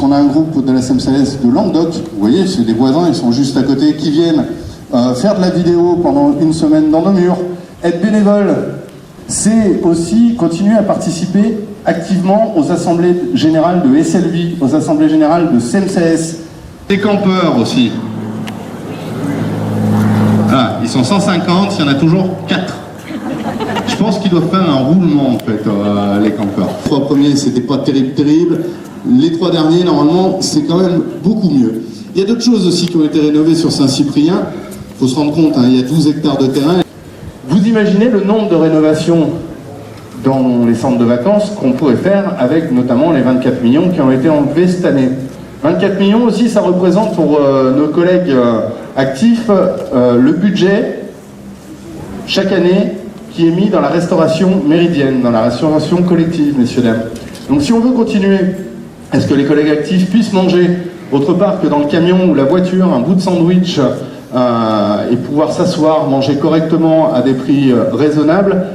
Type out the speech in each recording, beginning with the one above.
on a un groupe de la SEMSAS de Languedoc, vous voyez, c'est des voisins, ils sont juste à côté, qui viennent faire de la vidéo pendant une semaine dans nos murs. Être bénévole, c'est aussi continuer à participer activement aux assemblées générales de SLV, aux assemblées générales de SEMSAS. Les campeurs aussi. Ah, ils sont 150, il y en a toujours 4. Je pense qu'ils doivent faire un roulement en fait, les campeurs. Les 3 premiers, c'était pas terrible. Les 3 derniers, normalement, c'est quand même beaucoup mieux. Il y a d'autres choses aussi qui ont été rénovées sur Saint-Cyprien. Il faut se rendre compte, hein, il y a 12 hectares de terrain. Vous imaginez le nombre de rénovations dans les centres de vacances qu'on pourrait faire avec notamment les 24 millions qui ont été enlevés cette année. 24 millions aussi, ça représente pour nos collègues actifs le budget chaque année qui est mis dans la restauration méridienne, dans la restauration collective, messieurs, dames. Donc si on veut continuer à ce que les collègues actifs puissent manger autre part que dans le camion ou la voiture, un bout de sandwich et pouvoir s'asseoir, manger correctement à des prix raisonnables,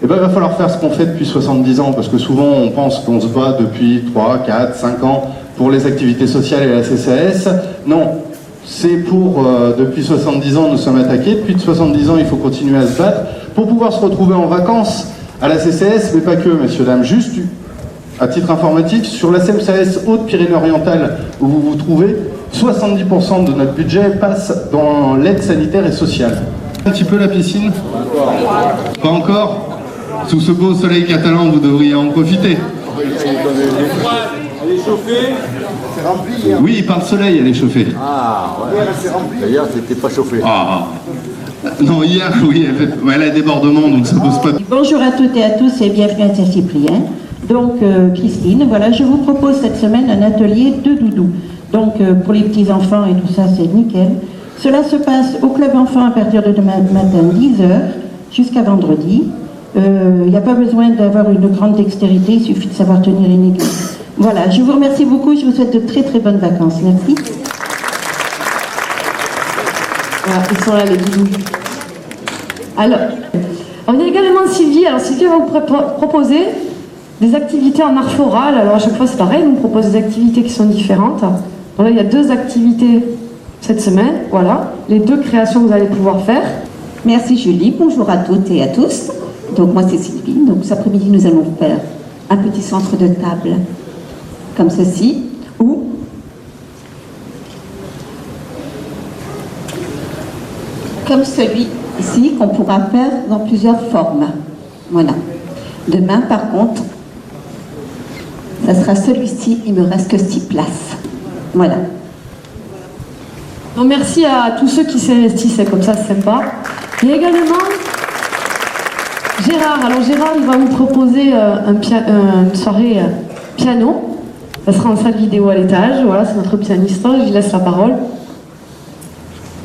eh ben, il va falloir faire ce qu'on fait depuis 70 ans, parce que souvent on pense qu'on se bat depuis 3, 4, 5 ans pour les activités sociales et la CCAS. Non, c'est pour, depuis 70 ans nous sommes attaqués, depuis 70 ans il faut continuer à se battre pour pouvoir se retrouver en vacances à la CCAS, mais pas que, messieurs, dames, juste à titre informatique, sur la SEMSAS Haute-Pyrénées-Orientale où vous vous trouvez, 70% de notre budget passe dans l'aide sanitaire et sociale. Un petit peu la piscine ? Pas encore ? Sous ce beau soleil catalan, vous devriez en profiter. Elle est chauffée. C'est rempli hier. Oui, par le soleil, elle est chauffée. Ah, ouais. Hier, elle s'est remplie. D'ailleurs, c'était pas chauffé. Ah. Non, hier, oui, elle a débordement, donc ça pose pas de... Bonjour à toutes et à tous et bienvenue à Saint-Cyprien. Donc, Christine, voilà, je vous propose cette semaine un atelier de doudou. Donc, pour les petits-enfants et tout ça, c'est nickel. Cela se passe au Club Enfant à partir de demain matin, 10h, jusqu'à vendredi. Il n'y a pas besoin d'avoir une grande dextérité, il suffit de savoir tenir une aiguille. Voilà, je vous remercie beaucoup, je vous souhaite de très très bonnes vacances. Merci. Voilà, ils sont là les doudous. Alors, il y a également Sylvie. Alors Sylvie va vous proposer des activités en art floral. Alors à chaque fois c'est pareil, elle nous propose des activités qui sont différentes. Donc là il y a 2 activités cette semaine, voilà, les 2 créations que vous allez pouvoir faire. Merci Julie, bonjour à toutes et à tous. Donc moi c'est Sylvie, donc cet après-midi nous allons faire un petit centre de table comme ceci, ou comme celui-ci qu'on pourra faire dans plusieurs formes. Voilà. Demain par contre, ça sera celui-ci, il me reste que 6 places. Voilà. Donc merci à tous ceux qui s'investissent, c'est comme ça, c'est sympa. Il y a également Gérard. Alors Gérard, il va vous proposer une soirée piano. Ça sera en salle vidéo à l'étage. Voilà, c'est notre pianiste. Je lui laisse la parole.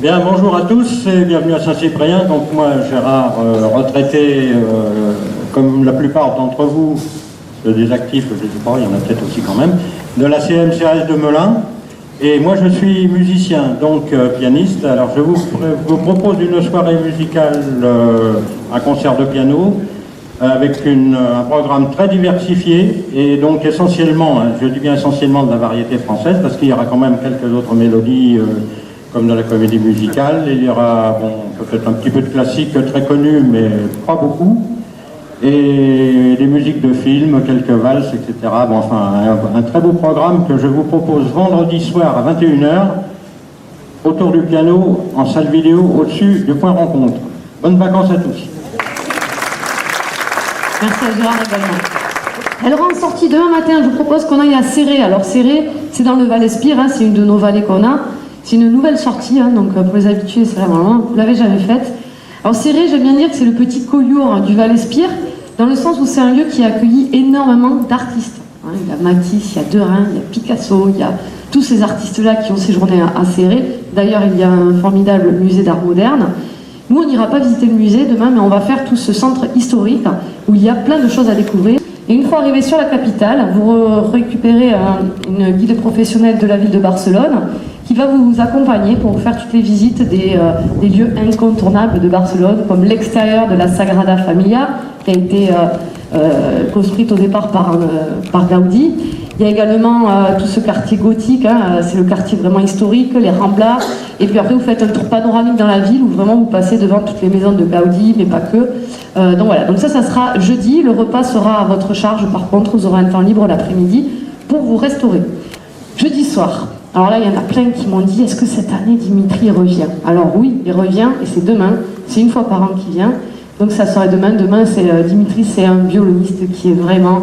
Bien, bonjour à tous et bienvenue à Saint-Cyprien. Donc moi, Gérard, retraité, comme la plupart d'entre vous, des actifs, je ne sais pas, il y en a peut-être aussi quand même, de la CMCAS de Melun. Et moi, je suis musicien, donc pianiste. Alors, je vous propose une soirée musicale, un concert de piano, avec un programme très diversifié, et donc essentiellement, je dis bien essentiellement de la variété française, parce qu'il y aura quand même quelques autres mélodies, comme dans la comédie musicale. Il y aura, bon, peut-être un petit peu de classique très connu, mais pas beaucoup. Et des musiques de films, quelques valses, etc. Bon, enfin, un très beau programme que je vous propose vendredi soir à 21h, autour du piano, en salle vidéo, au-dessus du point rencontre. Bonnes vacances à tous. Merci à Gérard également. Alors en sortie demain matin, je vous propose qu'on aille à Céré. Alors Céré, c'est dans le Val-Espire, hein, c'est une de nos vallées qu'on a. C'est une nouvelle sortie, hein, donc pour les habitués, c'est vraiment, vous l'avez jamais faite. Alors Céré, j'aime bien dire que c'est le petit Collioure du Val-Espire, dans le sens où c'est un lieu qui a accueilli énormément d'artistes. Hein, il y a Matisse, il y a Derain, il y a Picasso, il y a tous ces artistes-là qui ont séjourné à Céré. D'ailleurs, il y a un formidable musée d'art moderne. Nous, on n'ira pas visiter le musée demain, mais on va faire tout ce centre historique où il y a plein de choses à découvrir. Et une fois arrivé sur la capitale, vous récupérez une guide professionnelle de la ville de Barcelone qui va vous accompagner pour vous faire toutes les visites des lieux incontournables de Barcelone, comme l'extérieur de la Sagrada Familia, qui a été construite au départ par Gaudi, Il y a également tout ce quartier gothique, hein, c'est le quartier vraiment historique, les Ramblas. Et puis après, vous faites un tour panoramique dans la ville où vraiment vous passez devant toutes les maisons de Gaudi, mais pas que. Donc voilà, donc ça sera jeudi. Le repas sera à votre charge. Par contre, vous aurez un temps libre l'après-midi pour vous restaurer. Jeudi soir. Alors là, il y en a plein qui m'ont dit, est-ce que cette année, Dimitri revient? Alors oui, il revient, et c'est demain. C'est une fois par an qu'il vient. Donc ça serait demain. Demain, Dimitri, c'est un violoniste qui est vraiment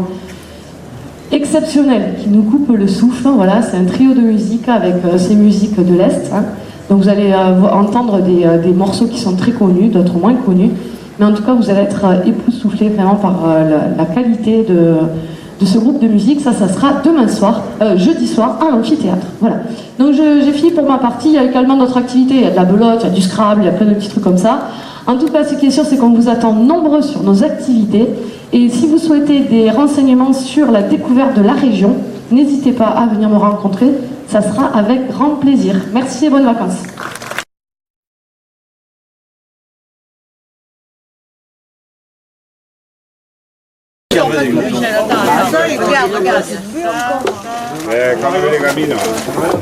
exceptionnel, qui nous coupe le souffle. Voilà, c'est un trio de musique avec ces musiques de l'Est. Hein. Donc vous allez entendre des morceaux qui sont très connus, d'autres moins connus. Mais en tout cas, vous allez être époustouflés vraiment par la qualité de ce groupe de musique. Ça sera demain soir, jeudi soir, à l'amphithéâtre. Voilà. Donc j'ai fini pour ma partie. Il y a également d'autres activités. Il y a de la belote, il y a du Scrabble, il y a plein de petits trucs comme ça. En tout cas, ce qui est sûr, c'est qu'on vous attend nombreux sur nos activités. Et si vous souhaitez des renseignements sur la découverte de la région, n'hésitez pas à venir me rencontrer. Ça sera avec grand plaisir. Merci et bonnes vacances.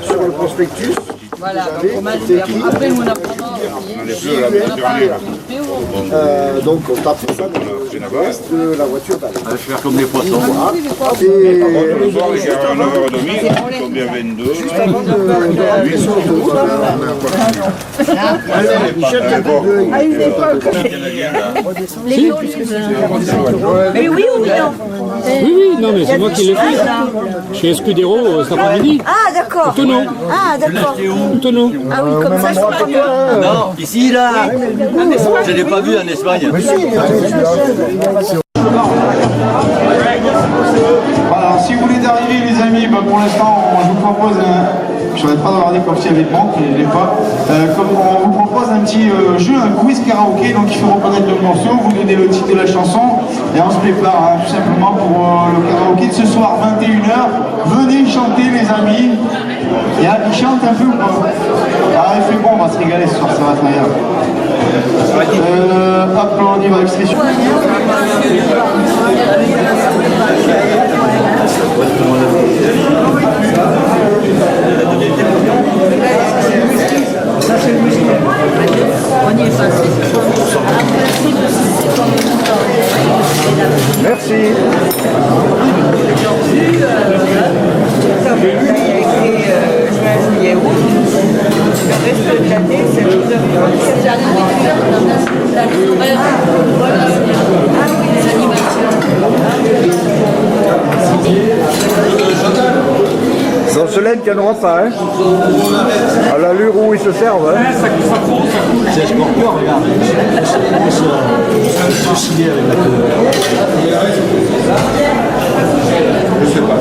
Sur le prospectus, voilà, après nous on apprend. donc on tape ça dans le reste de la voiture d'aller. On va faire comme les poissons. Et Le soir, les gars, à 9h30, on tombe bien 22. juste avant de rentrer sur l'autoroute, Michel qui a deux. Les olives. Mais oui ou non? Oui, non, mais c'est moi qui l'ai fait. Chez Escudero cet après-midi. Ah d'accord. Tonneau. Ah d'accord. Tonneau. Ah oui, comme ça je crois que... Non, ici, là, je ne l'ai pas vu en Espagne. Alors si vous voulez arriver les amis, pour l'instant je vous propose, je n'arrête pas de regarder comme s'il y avait de manque, je ne l'ai pas, comme on vous propose un petit jeu, un quiz karaoké, donc il faut reconnaître le morceau, vous donnez le titre de la chanson et on se prépare tout simplement pour le karaoké de ce soir 21h. Venez chanter les amis, et ils chantent un peu ou pas? Ah il fait bon, on va se régaler ce soir, ça va être agréable. Hop, on y va, extrait sur... Ça c'est le musique. On y est passé. Merci. Juin, juillet, août. Le reste de l'année, c'est le Dans Solène, il n'y en aura pas, hein. À l'allure où ils se servent, hein. C'est Scorpion, regarde. Je suis signé avec la Je sais pas.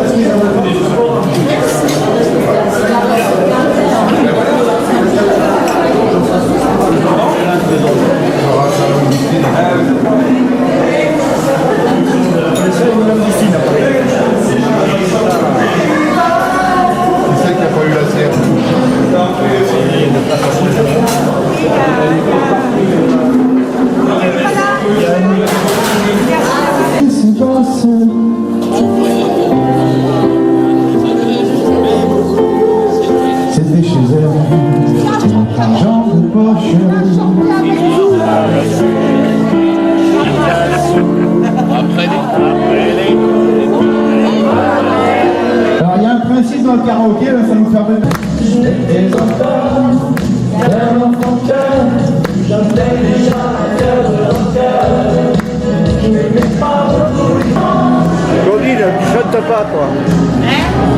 C'était chez elle, notre argent de poche. Alors il y a un principe dans le karaoké, là, ça nous permet de... Claudine, tu chantes pas, toi.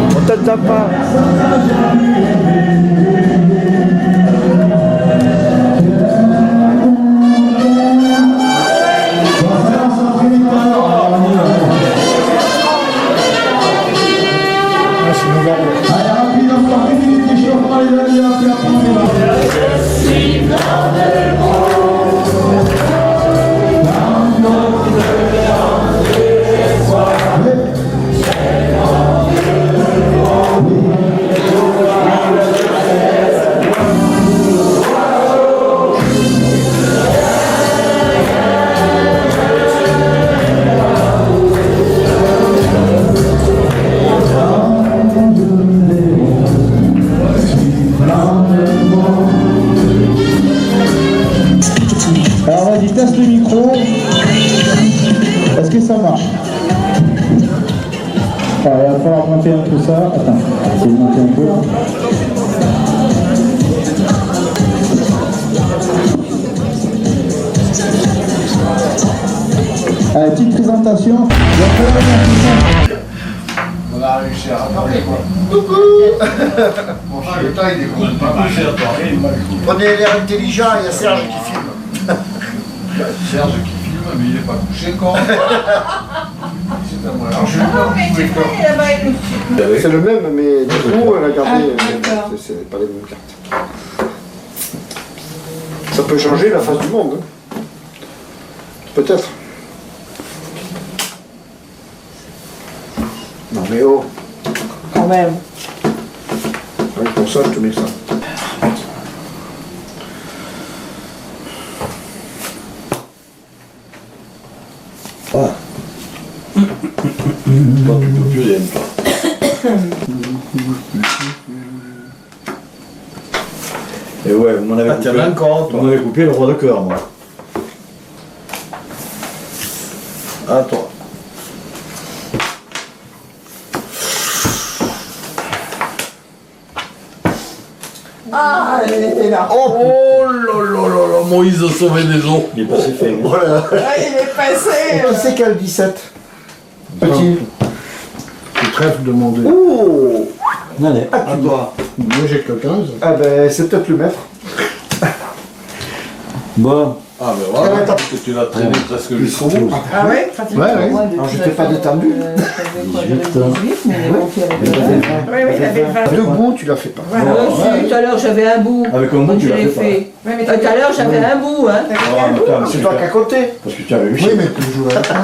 On t'entend pas. Allez, rapide, encore 1 minute d'échauffement, les amis, puis après on y va. C'est monté un peu. Petite présentation. On a réussi à rattraper quoi. Coucou. Bon, le temps il découle pas mal. Prenez l'air intelligent, il y a Serge qui filme. Serge qui filme, mais il n'est pas couché quoi. C'est à moi. Alors je vais pas couper. C'est le même, mais du coup, on a gardé. C'est pas les mêmes cartes. Ça peut changer la face du monde. Hein. Peut-être. Non mais oh. Quand même. Ouais, pour ça, je te mets ça. Toi, tu peux plus rien, toi. Et ouais, vous m'en avez coupé. Encore, Vous m'avez coupé le roi de cœur, moi. À toi. Ah, elle était là. Oh là là là là, Moïse a sauvé des eaux. Il est passé fait. Voilà. Ah, il est passé. On sait qu'elle 17. Petit. Le trèfle de mon Dieu. Oh. Allez, À toi. Moi j'ai que 15. Ah ben, c'est peut-être le maître. bon. Ah ben voilà, parce que tu l'as traîné presque jusqu'au bout. Ah ouais, pratiquement. Ouais, ouais. Moi, Alors, depuis j'étais pas détendu. j'avais 18, mais bon, tu avais 20. Oui, oui, il avait 20. Debout, tu l'as fait pas. Voilà, tout à l'heure j'avais un bout. Avec un bout, tu Je l'as l'ai fait fait. Tout à l'heure j'avais un bout, hein. C'est toi qui as compté. Parce que tu as réussi. Oui, mais tu joues avec moi.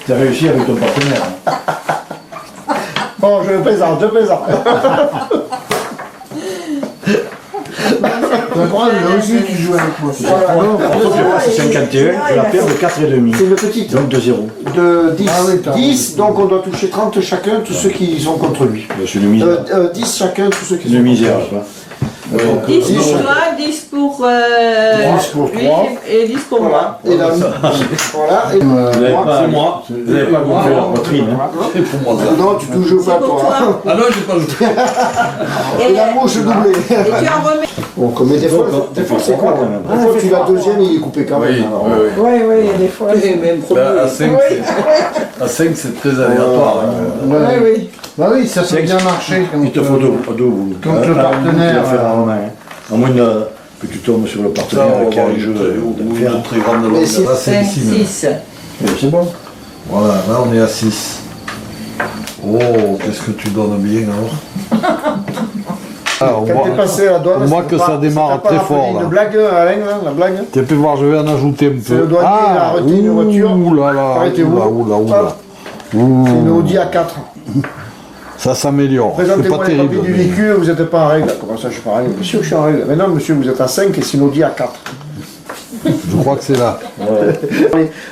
Tu as réussi avec ton partenaire. Bon, je plaisante, je plaisante. D'accord, là aussi tu joues avec moi. C'est 51, je la perds de 4,5. C'est une petite. Donc de 0. De 10. Ah oui, t'as 10, donc on doit toucher 30 chacun, tous ceux qui sont contre lui. Je suis une misère. 10 chacun, tous ceux qui sont Une contre misère, lui. quoi. 10 pour 10 toi, 10 pour 10 pour lui toi. et 10 pour moi. Voilà. Et là, voilà. Et Vous n'avez pas, c'est moi. Vous n'avez pas gonflé la poitrine. Hein. C'est pour moi ça. non, tu touches pas Pour toi. toi. Ah non, j'ai pas joué. Et la mouche doublée. Et tu en remets. Bon, comme des fois, c'est quoi quand même. Des fois, tu l'as deuxième et il est coupé quand même. Oui, alors. oui, oui. Oui, oui, il y a des fois. Même Ben, à 5, c'est très aléatoire. Oui, oui. Bah oui, ça peut bien marcher quand Il te faut deux boules. Quand le partenaire, Tu vas faire en main. À moins que tu tombes sur le partenaire qui a un jeu ou faire. une très grande Mais longueur. c'est Là, c'est 5, ici même. 6. C'est bon. Voilà, là on est à 6. Oh, qu'est-ce que tu donnes bien alors. Quand t'es passé à la douane, on voit ça que t'a ça pas- démarre ça t'a pas très rappelé fort, là. Une blague, Alain, là, la blague. Tu peux voir, je vais en ajouter un peu. C'est le douanier, il a arrêté une voiture. Ouh là là, Arrêtez-vous. oula. Hop. C'est une Audi A4. Ça s'améliore. C'est Présentez-moi pas les papiers terrible. du mais- véhicule, vous n'êtes pas en règle. Comment ça, je suis pas en règle? Monsieur, je suis en règle. Mais non, monsieur, vous êtes à 5 et c'est une Audi A4. Je crois que c'est là.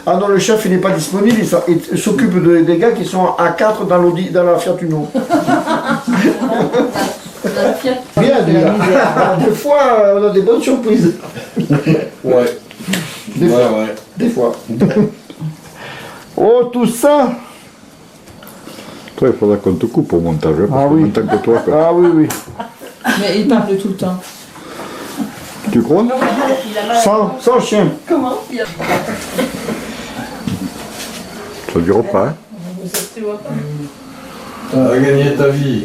Ah non, le chef, il n'est pas disponible, il s'occupe des gars qui sont à 4 dans l'Audi, dans la Fiat Uno. Bien, déjà. Des fois, on a des bonnes surprises. Ouais. Des fois. Ouais. Des fois. Oh, tout ça. Toi, il faudra qu'on te coupe au montage. Parce Ah que oui. en tant que toi, quoi. Ah oui, oui. Mais il parle de tout le temps. Tu crois? Sans chien. Comment Ça dure pas, hein? Tu as gagné ta vie.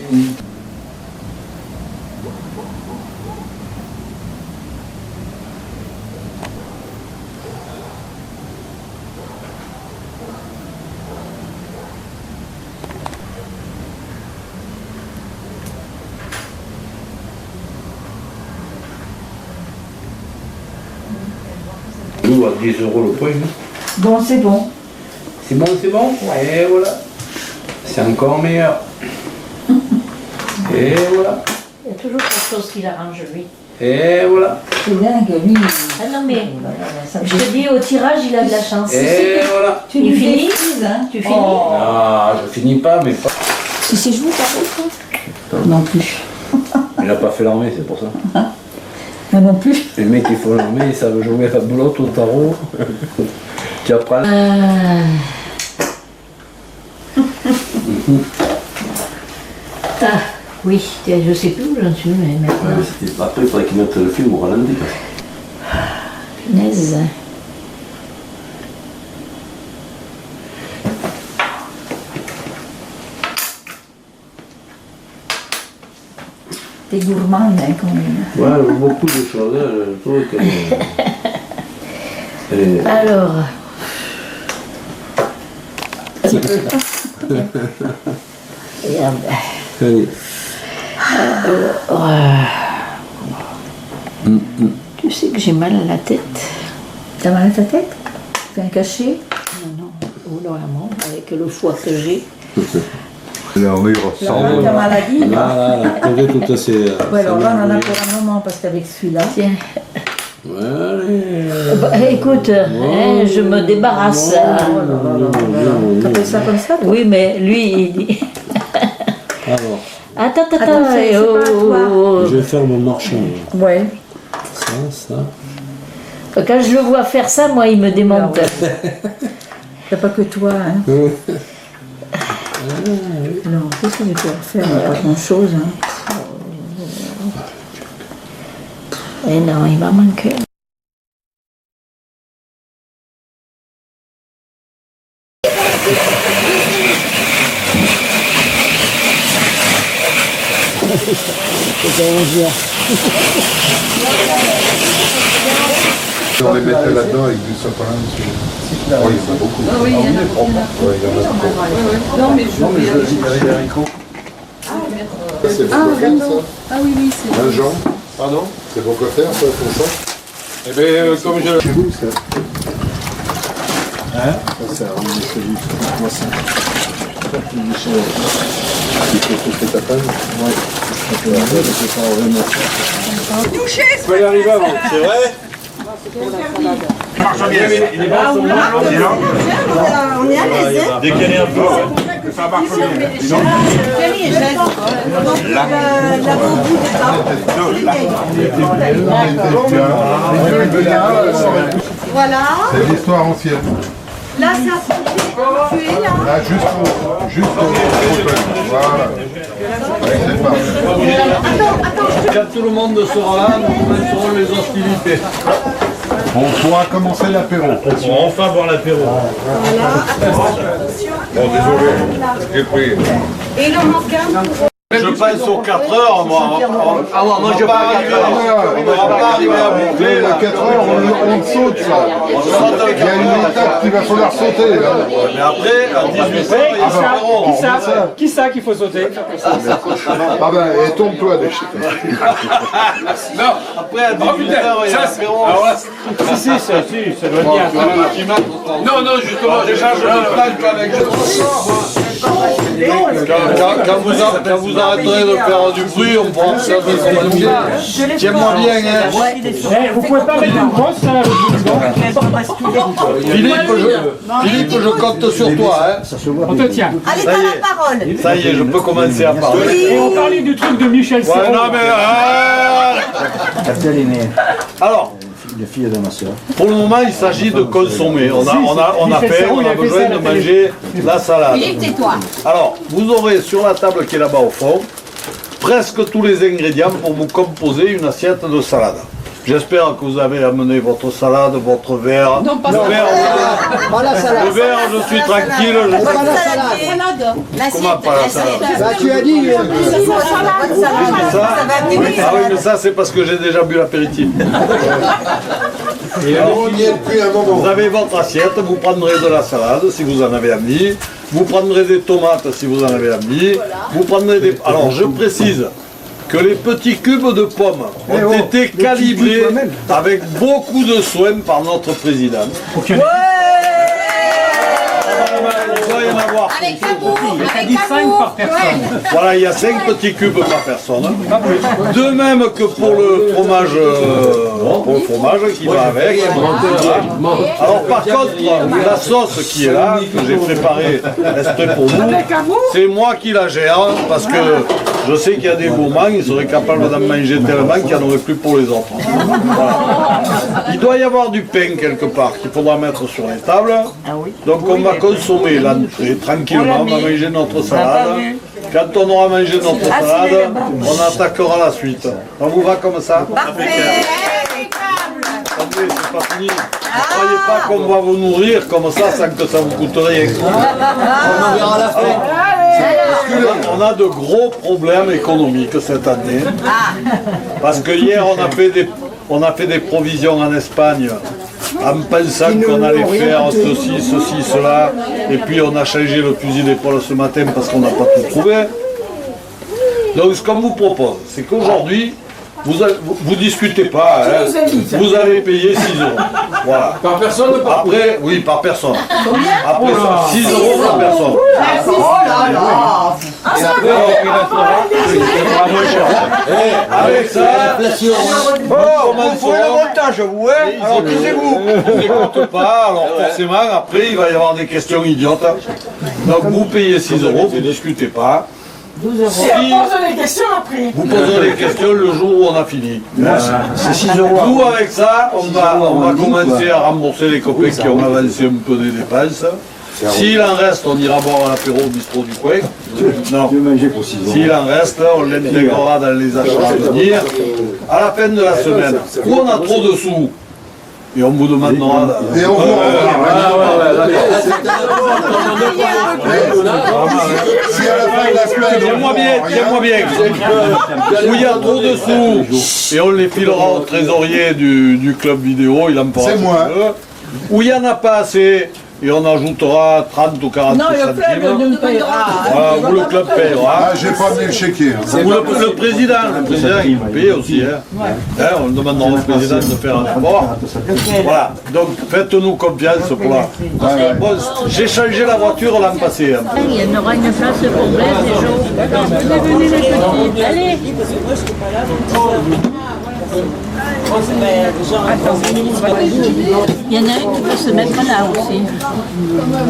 Nous, à 10 € le point. Bon, c'est bon. C'est bon, c'est bon. Et voilà. C'est encore meilleur. Et voilà. Il y a toujours quelque chose qui l'arrange, lui. Et voilà. C'est dingue, lui. Ah non, mais je te dis, au tirage, il a de la chance. Et voilà. Tu lui finis hein, tu finis Ah, je finis pas, mais pas. Si c'est joué par contre Non plus. Il n'a pas fait l'armée, c'est pour ça. Moi non plus. Les mecs qui font l'armée, ils savent jouer à la boulotte, au tarot. Tu apprends. Ah, oui, je sais plus où j'en suis, mais maintenant. Après, il faudrait qu'ils mettent le film au ralenti. Punaise. T'es gourmande, hein, quand même. Ouais, beaucoup de choses. Je trouve que... Alors. Regarde. Allez. Tu sais que j'ai mal à la tête. T'as mal à ta tête? Fais un cachet? Non, non. Oh, normalement, avec le foie que j'ai. Là, on y ressemble. Ta maladie, là. Voilà, tout assez. Ouais, alors là, on en a pour un moment, parce qu'avec celui-là. Tiens. Écoute, hein, je me débarrasse. T'appelles ça comme ça, toi? Oui, mais lui, il dit. Alors. Attends. Je vais faire mon marchand. Ouais. Ça. Quand je le vois faire ça, moi, il me démonte. C'est pas que toi, hein. Non, qu'est-ce que je peux faire? Pas grand-chose, hein. Et non, il m'a manqué. On les mettait là-dedans avec du sopalin dessus. Oh, il y en a beaucoup. Ah oui, il y en a beaucoup. Ouais, il y en a beaucoup. Non, mais je il y a les haricots. C'est pour quoi faire, ça? Ah oui, c'est Un Jean. Pardon? C'est pour quoi faire, ça, pour ça? Eh bien, comme je... Chez vous, ça? Hein? Ça, on est chez lui. Moi, ça. Il faut couper ta panne? Ouais. touché. Tu peux y arriver avant. C'est vrai? On est à l'aise. Décaler un peu, ouais. Ça marche bien. Voilà. C'est l'histoire ancienne. Là, c'est un sujet. Là, juste au voilà. C'est parti. Quand tout le monde sera là, nous commencerons les hostilités. On pourra commencer l'apéro. On va enfin boire l'apéro. Bon, désolé, j'ai pris. Et il en manque un pour... Je passe aux 4 heures, moi. Ah ouais, moi je pas arriver. On ne va pas arriver à boucler. À 4 heures, on saute ça. Il y a une étape qu'il va falloir sauter. Là. Mais après, à 18h, il y a Qui ça qu'il faut sauter? Ah ben, et tombe-toi des chiens. Non, après à 18h, il y a l'apéro. Si, ça doit être bien. Non, justement, déjà, je me planque avec quand vous arrêterez de faire du bruit, on pourra faire des économies. Tiens-moi bien, hein. Vous pouvez pas mettre une grosse salade au Philippe, je compte sur toi, hein. On te tient. Allez, t'as la parole. Ça y est, je peux commencer à parler. Et on parlait du truc de Michel Serrault. Ouais, non, mais... Alors, la fille de ma soeur. pour le moment, il s'agit de consommer. On a faim, on a besoin de manger la salade. Philippe, tais-toi. Alors, vous aurez sur la table qui est là-bas au fond, presque tous les ingrédients pour vous composer une assiette de salade. J'espère que vous avez amené votre salade, votre verre. Non, pas le verre, pas la salade. le verre, je suis tranquille. Pas la salade. Comment pas la salade? Bah, tu as dit. Ah oui, mais ça c'est parce que j'ai déjà bu l'apéritif. Vous avez votre assiette, vous prendrez de la salade si vous en avez envie, vous prendrez des tomates si vous en avez envie, vous prendrez des... Alors je précise que les petits cubes de pommes ont été calibrés avec beaucoup de soin par notre président. Il doit y en avoir. Avec amour, avec amour. Par personne. Voilà, il y a 5 petits cubes par personne. De même que pour le fromage, qui va avec. Alors par contre, la sauce qui est là, que j'ai préparée exprès pour vous, c'est moi qui la gère, parce que je sais qu'il y a des gourmands, ils seraient capables d'en manger tellement qu'il n'y en aurait plus pour les autres. Voilà. Il doit y avoir du pain quelque part qu'il faudra mettre sur les tables. Donc on va consommer l'entrée tranquillement, on va manger notre salade. Quand on aura mangé notre salade, on attaquera la suite. Ça vous va comme ça? Parfait. Attendez, c'est pas fini. Ne croyez pas qu'on va vous nourrir comme ça sans que ça vous coûte rien. On verra à la fin. On a de gros problèmes économiques cette année. Parce que hier, on a fait des provisions en Espagne en pensant qu'on allait faire ceci, cela. Et puis on a changé le fusil d'épaule ce matin parce qu'on n'a pas tout trouvé. Donc ce qu'on vous propose, c'est qu'aujourd'hui, vous discutez pas, hein. Vous allez payer 6 €. Voilà. Par personne ou par Après, oui, par personne. Après, 6 € par personne. Et après, avec ça, Vous pouvez le montage, vous, hein? Alors, taisez-vous. on n'écoute pas, alors forcément, après, il va y avoir des questions idiotes. Donc, vous payez 6 €, vous ne discutez pas. On pose des questions après. Vous poserez les questions le jour où on a fini. C'est 6 €. Nous, avec ça, on va commencer à rembourser les copains qui ont avancé un peu des dépenses. S'il en reste, on ira boire un apéro au bistrot du coin. Non. S'il en reste, on l'intégrera dans les achats à venir. À la fin de la semaine, où on a trop de sous, et on vous demandera. Et on vous Si à la fin de la semaine. Tiens-moi bien. Où il y a trop de sous, et on les filera au trésorier du club vidéo, il en fera. C'est moi. Où il n'y en a pas assez, et on ajoutera 30 ou 40 centimes. Non, le club nous payera. Voilà, où le club payera. Ah, j'ai pas amené le chéquier. Ou le président il paye aussi. On demandera au président de faire un effort. Voilà, donc faites-nous confiance pour la. Parce que, bon, j'ai changé la voiture l'an passé. Il y en aura une place pour Blaise et Jo. Venez les petits. Allez. Il y en a une qui peut se mettre là aussi.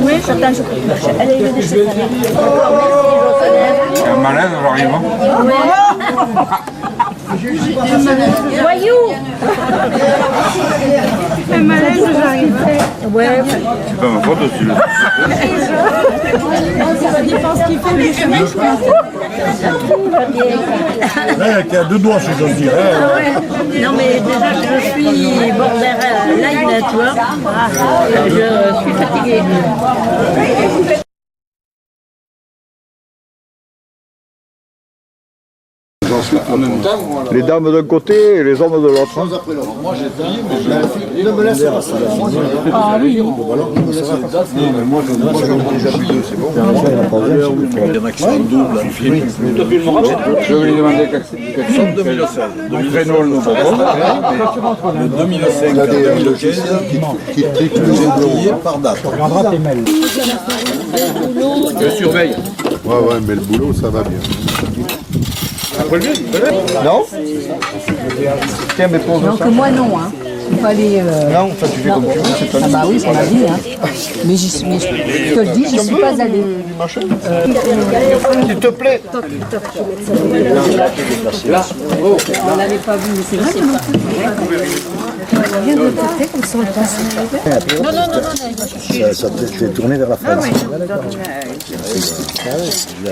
Oui, attends, je peux. Allez, venez, c'est ça. C'est un malin, on arrive. Voyou. Un malin, vous arrivez. Ouais. C'est pas ma faute aussi. Ça dépend ce qu'il fait, mais je Là, il n'y a que 2 doigts, si j'ose dire. Non, mais déjà, je suis border live network. Je suis fatiguée. En même temps, voilà. Les dames d'un côté et les hommes de l'autre. Moi j'ai taillé, mais Ne me laisse pas ça. Ah oui. Moi, j'en ai déjà vu 2, c'est bon. il y en a qui sont doubles en film. Je vais lui demander quelque chose. 2016. Renault, nous Le 2005 à 2015, Qui triple payé par date. Je surveille. Ouais, mais le boulot, ça va bien. Non? Tiens, mais pose ça. Donc moi non, hein. Il fallait... Non, ça tu fais comme tu veux, c'est pas Ah bah oui, c'est ma vie, hein. Mais je te le dis, je ne suis pas allée. S'il te plaît. On n'avait pas vu, mais c'est vrai que on vient de tâter comme ça on passe. Non. Ça t'est tourné vers la France.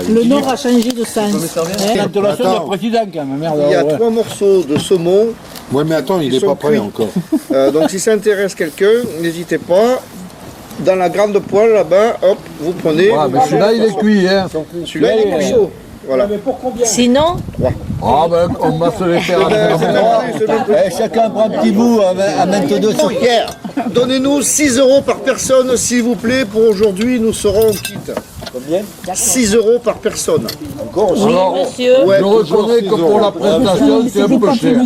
Le Nord a changé de sens. L'intonation du président quand même, merde. Il y a 3 morceaux de saumon. Ouais, mais attends, il n'est pas prêt encore. Donc si ça intéresse quelqu'un, n'hésitez pas. Dans la grande poêle là-bas, hop, vous prenez. Mais celui-là il est cuit, hein. Celui-là il est chaud. Voilà. Sinon, Ah ben on va se les faire. Chacun prend un petit bout à maintenant. Pierre, donnez-nous 6 € par personne, s'il vous plaît. Pour aujourd'hui, nous serons quittes. Combien? 6 € par personne. Encore aussi. oui, monsieur. Ouais, Je reconnais que pour la prestation c'est un peu cher.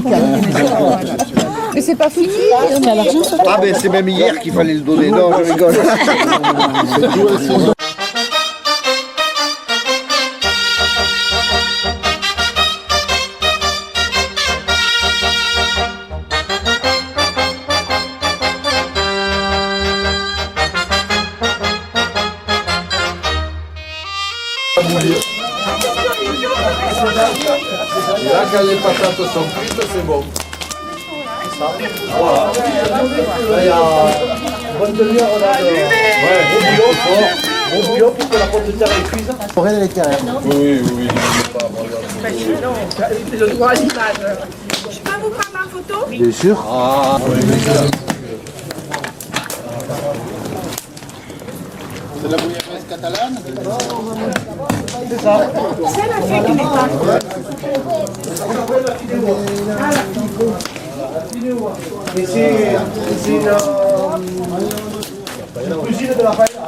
Mais c'est pas fini, on a l'argent. Ah ben c'est même hier qu'il fallait le donner. Non, je rigole. Et là, quand les patates sont frites, c'est bon. Voilà. Là, il y a une bonne demi-heure. Ouais, au bio, fort. Au bouillon pour que la pomme de terre elle cuise. Pour elle, elle est terrestre. Oui, oui. Le droit à l'image. Je peux vous prendre ma photo? Bien sûr. Ah, C'est la bouillabaisse catalane? C'est ça. C'est la fille qui n'est pas. Et c'est une cuisine de la paella.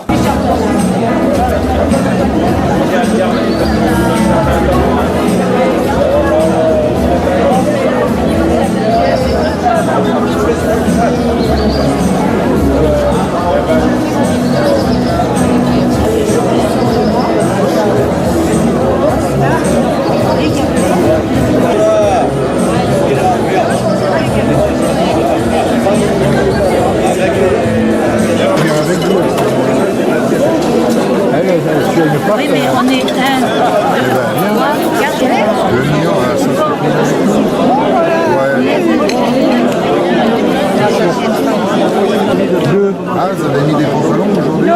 Oui, mais on est un. Le mignon, ça Ah, vous avez mis des pantalons aujourd'hui? Non.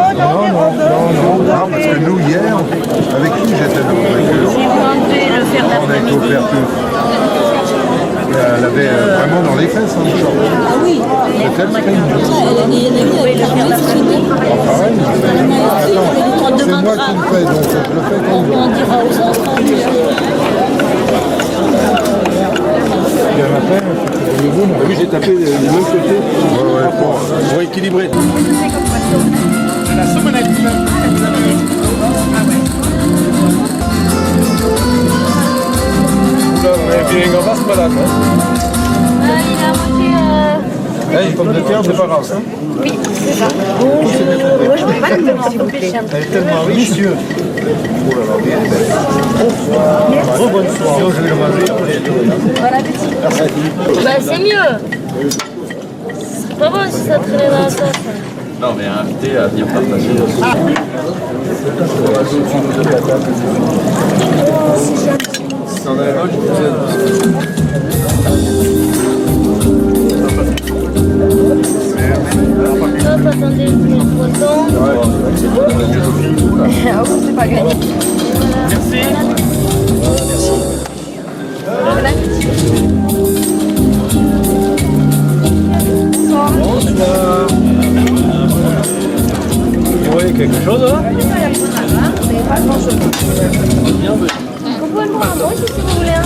Ah, parce que nous, hier, avec qui j'étais là? Si vous enlevez le fer On a été d'après-midi. offert tout. Elle avait vraiment dans les fesses, hein, le short. Ah oui. Peut-être Elle pouvait le faire l'après-midi. pareil. Attends, c'est moi qui le fais, donc je le fais comme On dira aux autres. il y en a fait. Oui, j'ai tapé le même côté. Ouais, Pour équilibrer. La saumonette. là, on est bien en vaste malade. Il a moitié. Hey, pomme de terre, c'est pas grave. Hein. Oui, c'est ça. Moi, je peux pas le faire, s'il vous plaît. Elle est tellement délicieuse. Oh là là, bien belle. Bonsoir. Bonne soirée. Je vais le manger. Bon appétit. Bah, c'est mieux. C'est pas bon si ça traînait dans la sauce. Non, mais invité à venir partager. Si t'en avais un, je disais. Hop, attendez, je mets le poisson. Ah oui, c'est pas gagné. Merci. Bon appétit. Bonsoir. Vous voyez quelque chose là? Mais pas grand chose. Vous pouvez le prendre un bon si vous voulez.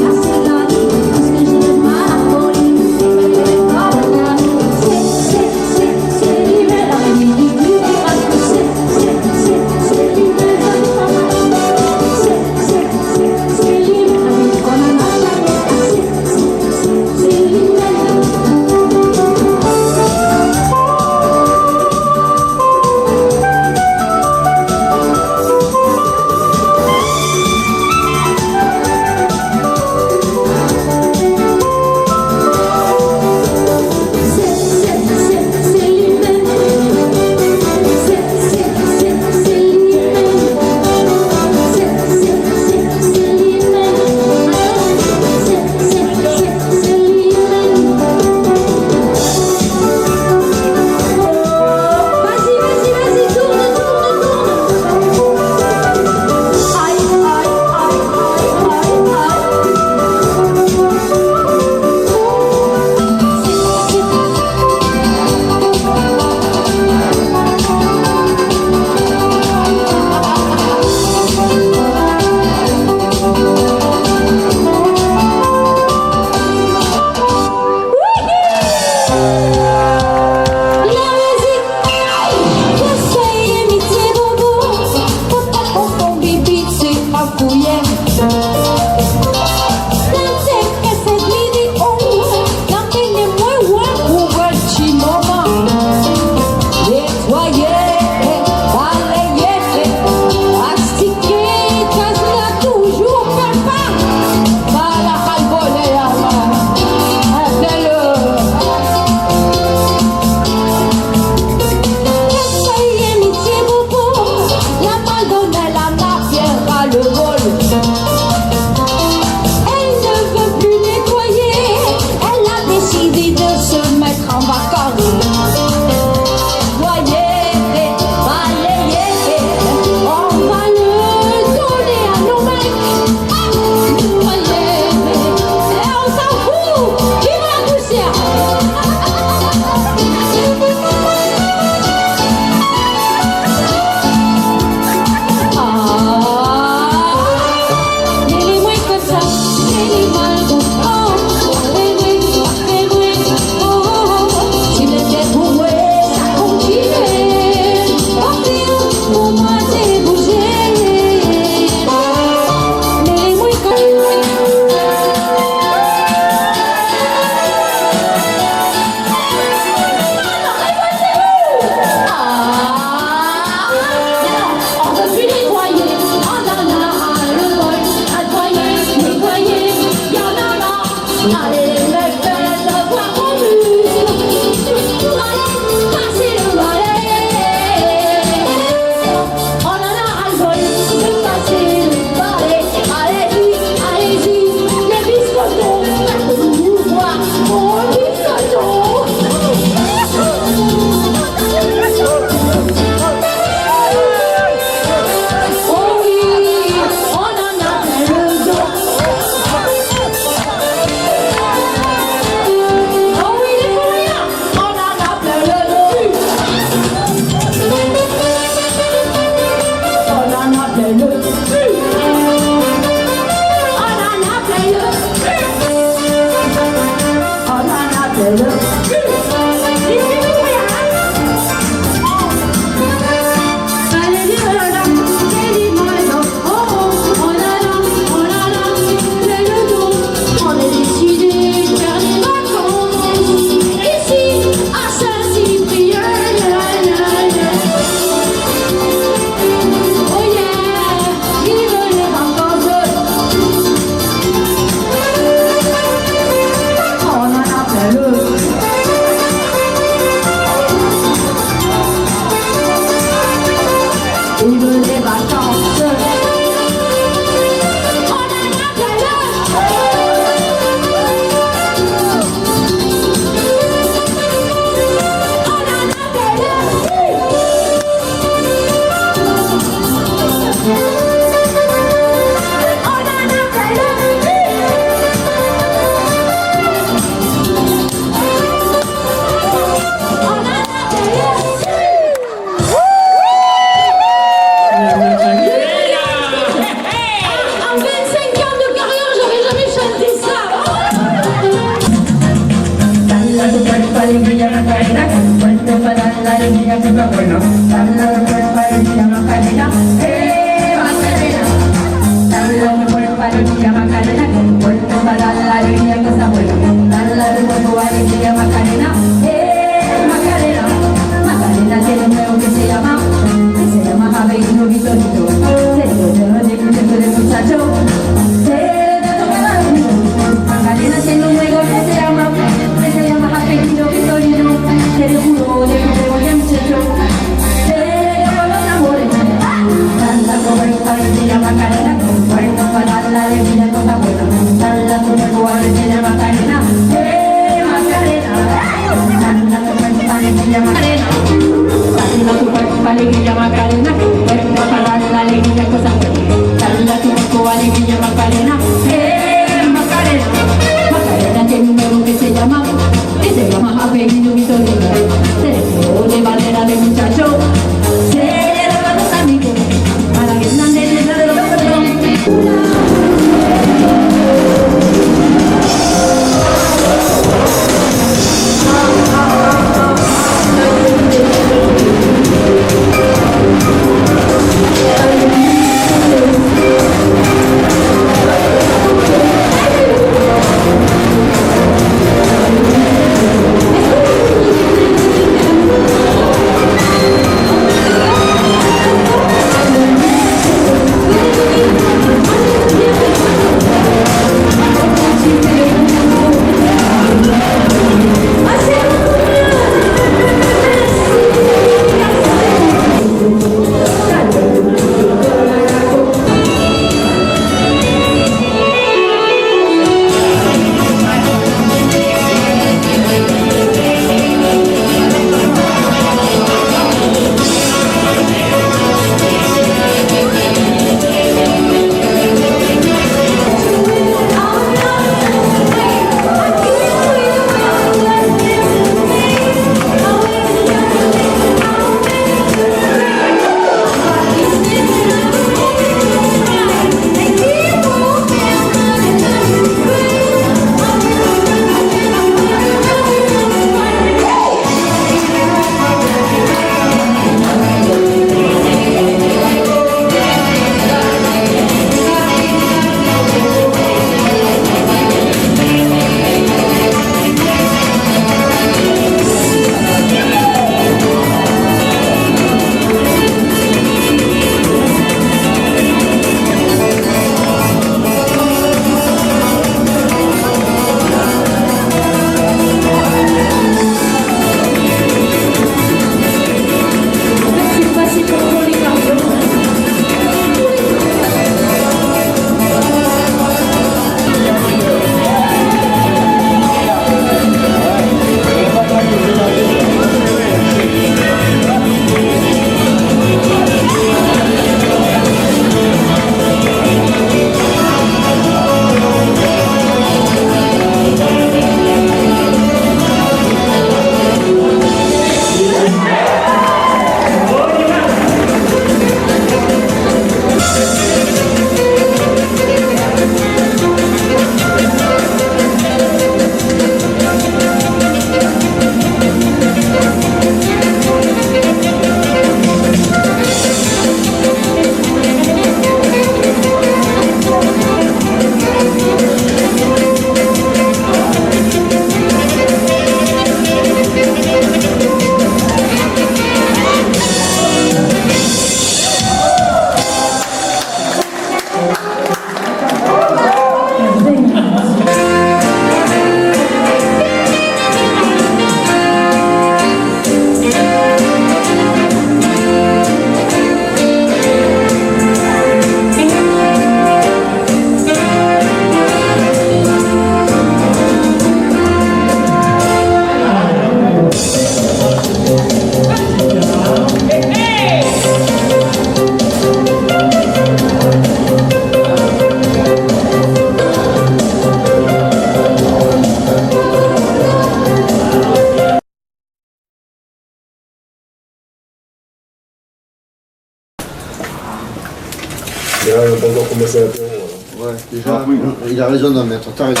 Il a raison d'en mettre, t'as raison.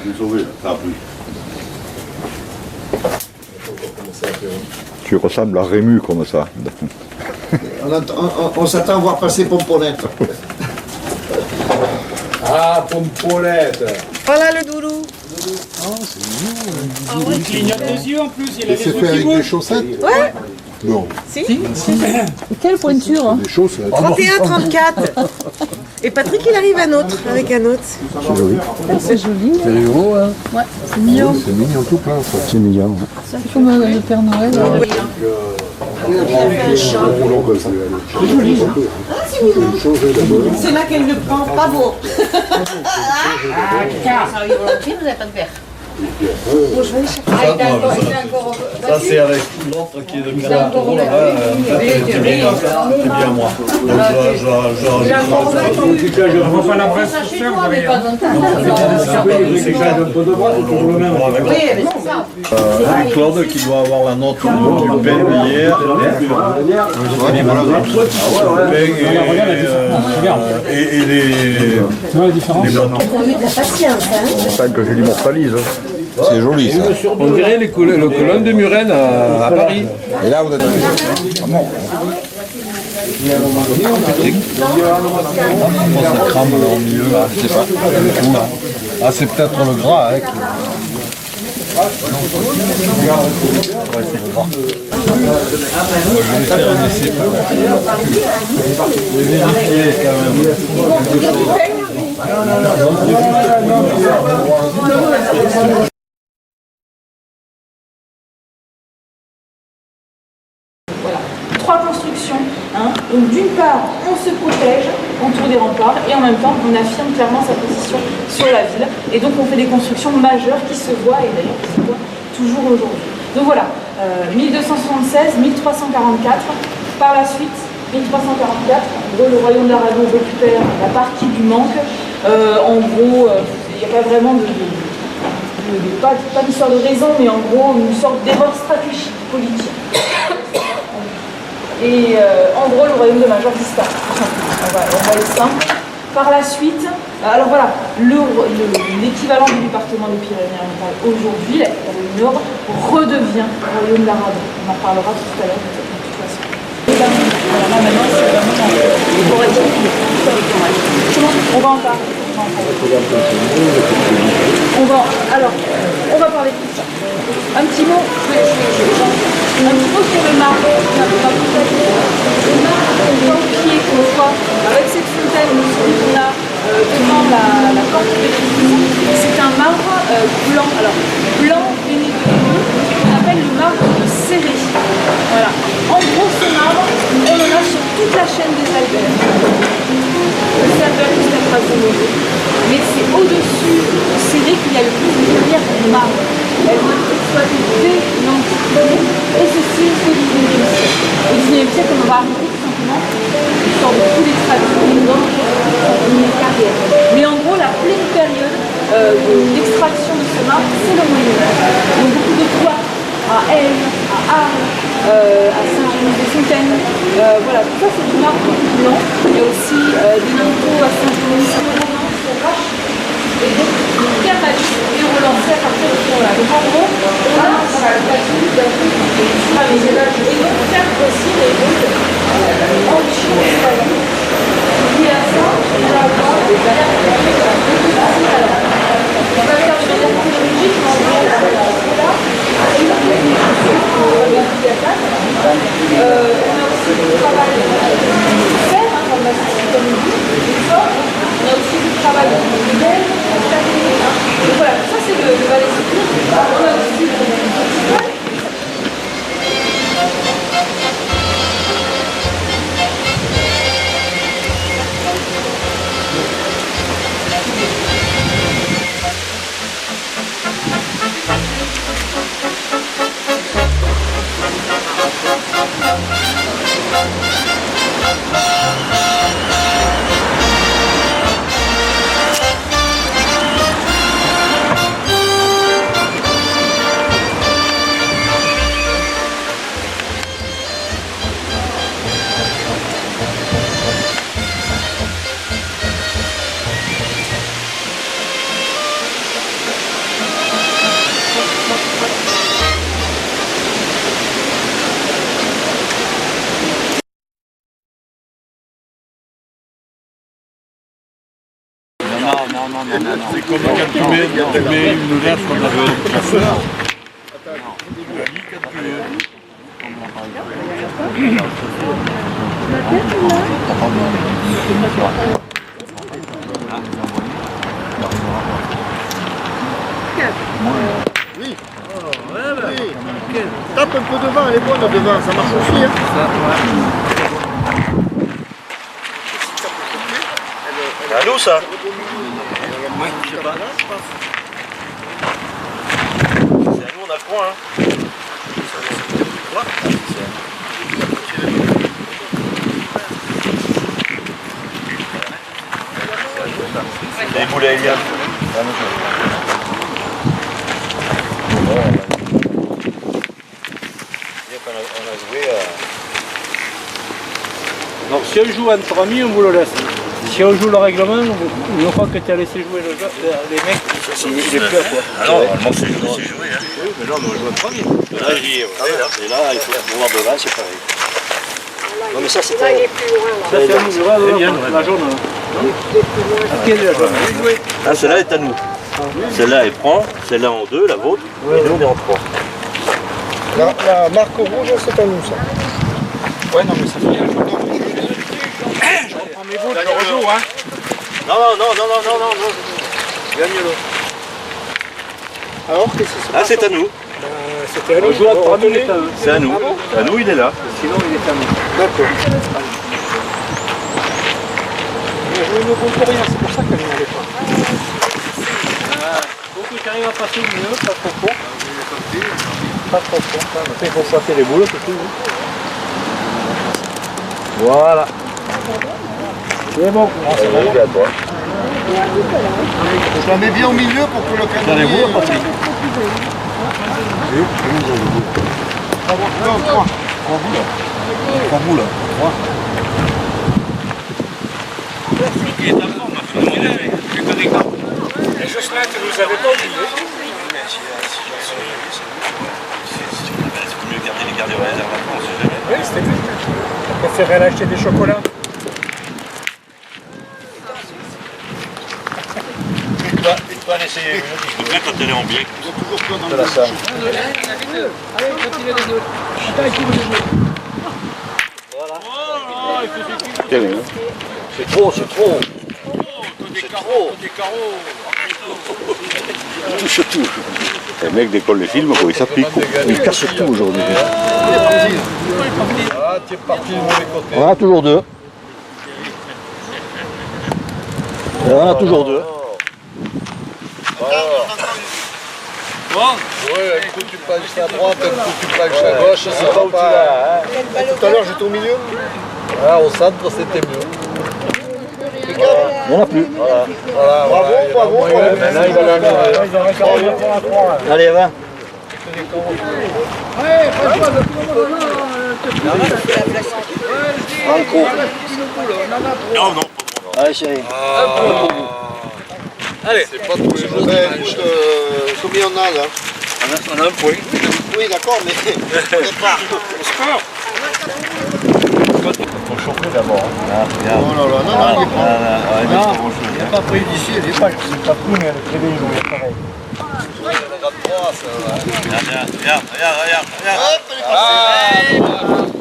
Désolé, ça a plu. Tu ressembles à Rému comme ça. On s'attend à voir passer Pomponnette. Ah, Pomponnette. Voilà le doudou. Oh, c'est mignon. Il clignote les yeux en plus. Il a les C'est yeux fait avec qui des chaussettes? Ouais. Non. Si. Quelle pointure hein. Des chaussettes. 31-34. Et Patrick, il arrive un autre, avec un autre. C'est joli. C'est joli. C'est rigolo, hein? Ouais, c'est mignon. C'est mignon tout plein, ça. C'est mignon. C'est comme le Père Noël. C'est joli. C'est là qu'elle le prend, bravo. Vous n'avez pas de verre. Bon, je vais aller chercher. Ça, c'est avec l'autre qui est de 40 € là-bas. C'est bien moi. On voit pas la presse sur ça, vous avez rien. Claude qui doit avoir la note du pain d'hier. Et les bâtons. C'est ça que je l'immortalise. C'est joli ça. On dirait le colonne de Muren à Paris. Et là vous êtes ça crame au milieu là, je sais pas. Ah c'est peut-être le gras hein, je vais faire un essai. Je vais vérifier quand même. 3 constructions. Donc d'une part, on se protège autour des remparts et en même temps, on affirme clairement sa position sur la ville. Et donc on fait des constructions majeures qui se voient et d'ailleurs qui se voient toujours aujourd'hui. Donc voilà, 1276, 1344. Par la suite, 1344, le royaume d'Aragon récupère la partie du manque. En gros, il n'y a pas vraiment pas d'histoire de raison, mais en gros, une sorte d'erreur stratégique politique. Et en gros, le royaume de Major disparaît. On va être simple. Par la suite, alors voilà, l'équivalent du département des Pyrénées-Orientales aujourd'hui, la capitale du Nord, redevient le royaume d'Aragon. On en parlera tout à l'heure de toute façon. Et là, maintenant, c'est vraiment on va en parler. On va parler de tout ça. Un petit mot sur le marbre. Le marbre qu'on pied qu'on voit avec cette fontaine qu'on a devant la porte de l'église, c'est un marbre blanc. Alors, blanc venu de l'église, qu'on appelle le marbre de Céré. Voilà. En gros, ce marbre, on en a sur toute la chaîne des Albères. Les Albères jusqu'à Strasbourg. Mais c'est au-dessus de Céré qu'il y a le plus de pierres de marbre. Elles ont été exploitées dès l'Antiquité, et ceci au XIXe siècle. Au XIXe siècle, on va arriver tout simplement une sorte de coup d'extraction, une carrière. Mais en gros, la pleine période d'extraction de ce marbre, c'est le Moyen-Âge. Donc beaucoup de toits à Aisne, à Arles, à Saint-Genis-des-Fontaines. Voilà, tout ça c'est du marbre blanc. Il y a aussi des linteaux à Saint-Genis. Et donc, le permanent est relancé à partir de ce moment-là. Donc, en gros, on a la bascule d'un truc et donc faire grossir les routes enrichir les soignants. Lié à ça, on va avoir des valeurs alors, on va faire une archéologique en gros, là, et on a aussi du travail de fer, comme la système du fort. On a aussi du travail de modèle, donc voilà, ça c'est le Valais Sécure. On a aussi le C'est comme quand tu mets une lettre dans un classeur. Tu la lis quand tu veux. Oui. Oui. Tape un peu devant, elle est bonne devant, ça marche aussi. Hein. C'est à nous ça. Je sais pas. C'est à nous, on a le point. Hein. Les boulets à Eliane. On a joué Donc si on joue entre amis, on vous le laisse. Si on joue le règlement, une fois que tu as laissé jouer le jeu, les mecs, il est plus à toi. Ah non, normalement c'est joué. Hein. Oui, mais là on joue entre amis. Là, j'y ai, et là, il faut pouvoir devant, c'est pareil. Non mais ça c'était... Là, il est plus loin. Ça c'est à nous, la jaune. Qui est la jaune? Ah, celle-là est à nous. Celle-là elle prend, celle-là en 2, la vôtre, et nous on est en 3. La marque rouge, c'est à nous ça. Ouais, non mais ça fait rien. Je reprends mes boules, je rejoue, hein. Non. Gagne-le. Alors, qu'est-ce que c'est? Ah, c'est à nous. C'était à nous. On joue entre amis, C'est à nous. À nous, il est là. Sinon, il est à nous. D'accord. Je ne me compte pour rien, c'est pour ça qu'elle n'y allait pas. Faut que tu arrives à passer au milieu, pas trop fort. Pas trop fort. Après, il faut frotter les boules, c'est tout. Voilà. C'est bon. C'est à toi. Je la mets bien au milieu pour que le canonnier... Allez, vous, Patrick. Non, 3. 3 boules. 3. Qui est en forme, les Jocelyn, tu nous avais pas oublié. C'est mieux garder les gardes de réserve maintenant, on sait jamais. Oui, c'était mieux. On préférait l'acheter des chocolats. Tu peux en essayer une. Peut-être quand elle est en biais. C'est la salle. Allez, continuez les deux. Voilà. C'est trop. C'est trop. Il touche tout. Les mecs d'école de film, quoi, ils s'appliquent. Ils cassent tout aujourd'hui. Ah, tu es parti du mauvais côté. On en a toujours 2. On en a toujours 2. Ouais, un coup tu penches à droite, un coup tu penches à gauche, c'est pas où tu vas. Tout à l'heure, j'étais au milieu. Ah, au centre, c'était mieux. Il n'y en a plus. Voilà, Bravo. Maintenant, il va la Allez, va. Non. Allez, chérie. Allez, c'est pas tous les jours. Combien on a là? On a un point. Oui, d'accord, mais on n'est pas au sport. Il faut chauffer d'abord. Oh là là, non, il est pas. Il n'a pas pris d'ici, il n'est pas. C'est pas plus, mais elle est très bien jouée, pareil. Regarde. Hop, elle est passée.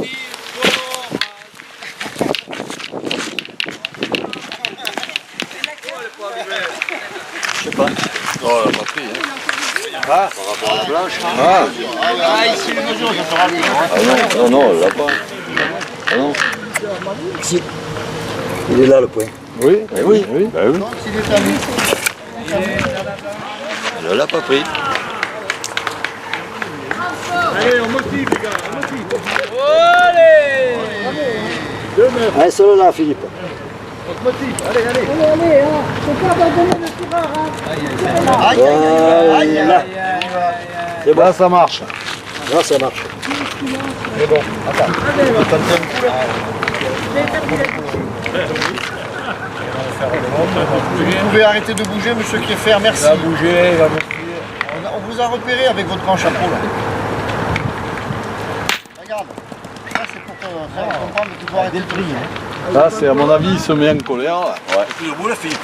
Je sais pas. Non, elle n'a pas pris. Ah, par rapport à la blanche. Ah, ici, les mesures, ça sera mieux. Ah non, elle l'a pas. Ah non. Si. Il est là le point. Oui. Oui. Bah oui. S'il est à nous. Elle l'a pas pris. Allez, on motive, les gars, on motive. Allez. Allez, celle-là, Philippe. On se motive, allez. Allez, faut pas abandonner le tireur, hein. Voilà. C'est bon, ça marche. Là, ça marche. C'est bon. Attends. Vous pouvez arrêter de bouger, monsieur Kieffer, merci. Il va bouger, il va bouger. On vous a repéré avec votre grand chapeau là. Regarde, ça c'est pour te faire comprendre que tu dois arrêter de briller. Là, c'est à mon avis, il se met en colère. Là. Plus de boule, Philippe.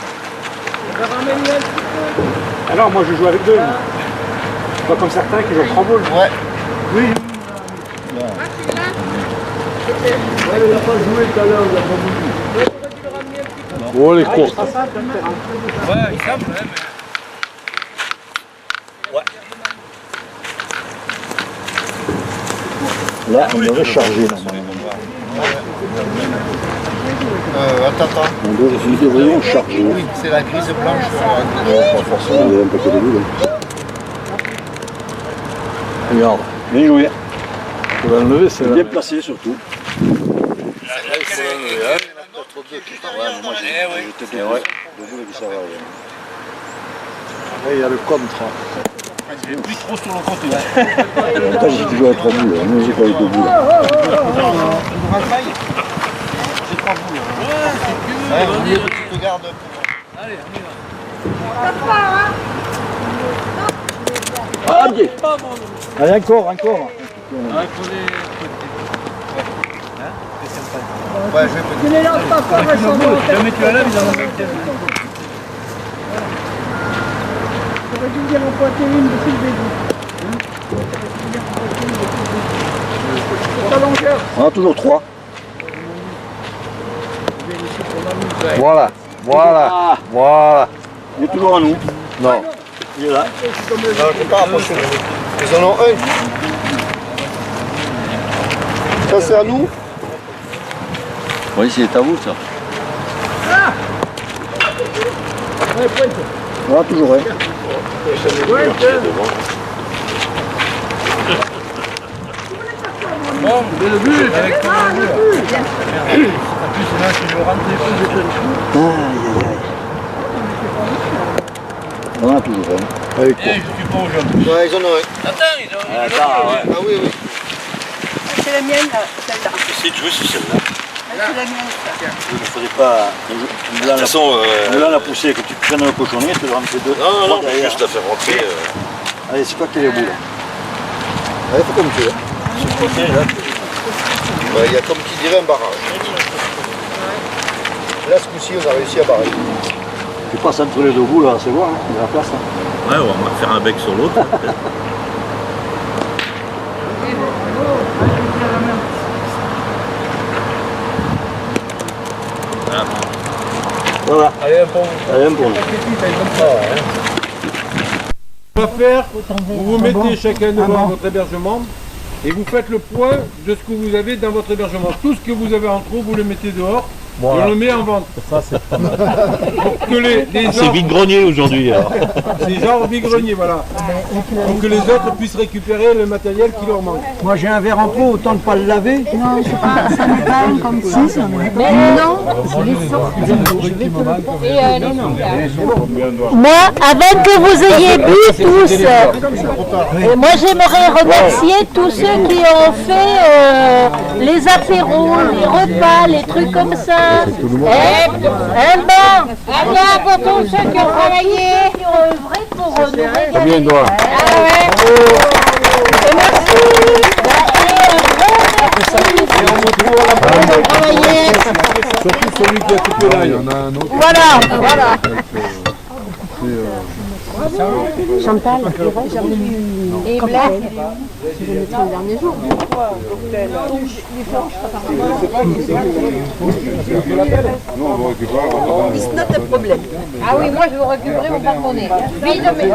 Alors moi je joue avec deux. Pas comme certains qui jouent 3 boules. Ouais. Oui. Il n'a pas joué tout à l'heure, il n'a pas voulu. Oh les courses. Ouais, il semble, hein, Là, on devrait charger normalement. Attends. Nous devrions charger. Oui, c'est la grise blanche. Pas forcément, il y a un paquet de boules. Regarde, bien joué. Tu vas l'enlever, c'est bien placé surtout. Là, il faut l'enlever, hein. Moi j'ai été deux boules qui ça va. Et il y a le contre. il est plus trop sur le côté. Toi j'ai toujours à 3 boules, moi j'ai pas eu 2 boules. J'ai 3 boules. Ouais, vaut mieux que tu te gardes pour. Allez, on y va. Ah bien. Allez encore. Ouais, je vais Tu les lances pas fort, elles sont bonnes. Jamais tu la lèves, ils en ont même tellement. J'aurais dû bien en pointer une depuis le début. Sur ta longueur. On a toujours 3. Voilà. Il est toujours à nous. Non. Il est là. Non, je ne pas rapprocher. Ils en ont un. Ça, c'est à nous. Oui, c'est à vous ça. On a toujours un. Bon, mais le but, avec ton but. En plus, là, tu le rentres des choses. On a toujours un. Avec quoi? Je suis pas aujourd'hui. Ouais, ils en ont un. Attends, ils ont. Ah oui. C'est la mienne, celle-là. Si tu veux, c'est celle-là. C'est la mienne, ça. Il ne faudrait pas. De toute façon, Là, la poussée, que tu prennes le cochonnet, tu le rentres les deux. non, juste la faire rentrer. Allez, c'est quoi qui est les boules? Allez, faut comme tu veux. Sur le côté, là. Il y a comme qui dirait un barrage. Là, ce coup-ci, on a réussi à barrer. Tu passes entre les deux boules, là, c'est bon, hein, il y a la place. Hein. Ouais, on va faire un bec sur l'autre. Voilà. Allez, un pour nous. On va faire, vous vous mettez chacun devant votre hébergement et vous faites le point de ce que vous avez dans votre hébergement. Tout ce que vous avez en trop, vous le mettez dehors et on le met en vente. Ça, c'est pas mal. Pour que les C'est vide-grenier aujourd'hui. C'est genre vide-grenier, voilà. Pour que les autres puissent récupérer le matériel qui leur manque. Moi j'ai un verre en trop, autant ne pas le laver. Non, c'est pas, ça n'est pas un comme 6. Mais non, c'est les sortes. Moi, avant que vous ayez bu tous, moi j'aimerais remercier tous ceux qui ont fait les apéros, les repas, les trucs comme ça. Un banc pour tous ceux qui ont travaillé, qui ont œuvré pour nous régaler. Combien de doigts? Et merci. Surtout celui qui a coupé là, il y en a un autre. Voilà. Chantal, Et Black. tu veux mettre le dernier jour. It's not a problem. Ah oui, moi je veux récupérer mon porte-monnaie. Vide, mais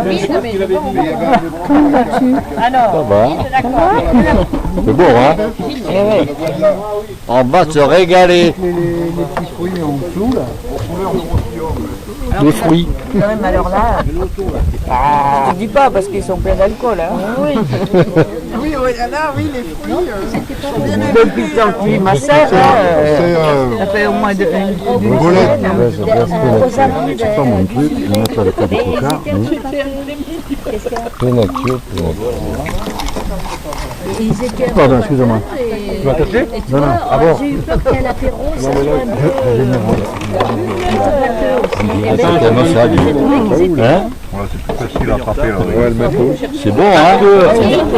Comment vas-tu? Alors, Ça va. d'accord. C'est beau, hein? On va se régaler. Les petits fruits en dessous là. Les fruits. Quand même, alors là, je te dis pas parce qu'ils sont pleins d'alcool. Hein. Oui. Oui, là, oui, les fruits. Depuis le temps que tu es ma sœur, Ça fait au moins une Bolette. C'est pas mon truc. On met sur le cas de coca. Pardon, excusez-moi. Tu vas cacher? Non, non. Ah bon? j'ai eu peur qu'à l'apéro, ça soit un C'est plus facile à attraper là. Ouais, le métro. C'est bon, hein?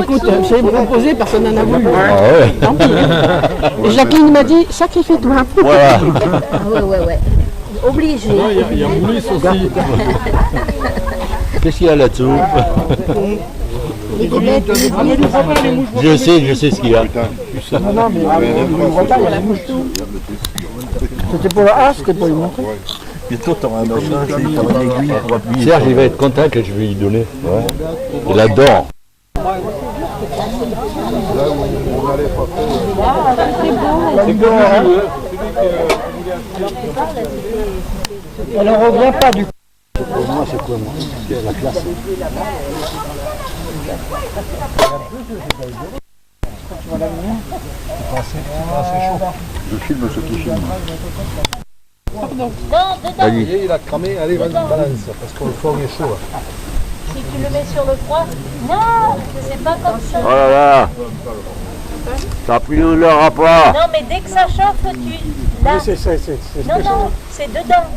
Écoute, j'ai proposé, personne n'en a voulu. Ah ouais. Tant pis. Et Jacqueline m'a dit, sacrifie-toi. Voilà. Ah ouais. obligé. Il y a Moulis aussi. Qu'est-ce qu'il y a là-dessous? Je sais ce qu'il y a. Non, mais on voit pas, il y a la mouche. C'était pour la hache, c'était pour lui montrer. Bientôt, tu auras un machin, t'auras une aiguille pour appuyer. Serge, il va être content que je vais lui donner. Ouais. Il adore. Elle ne revient pas du coup. Pour moi, c'est quoi, moi? La classe. Je filme ce qui filme. Allez. Il a cramé, allez, vas-y, balance, parce que le four est chaud. Si tu le mets sur le froid, non, c'est pas comme ça. Oh là là, ça brûlera pas. Non, mais dès que ça chauffe, tu... Là. Non, non, c'est dedans.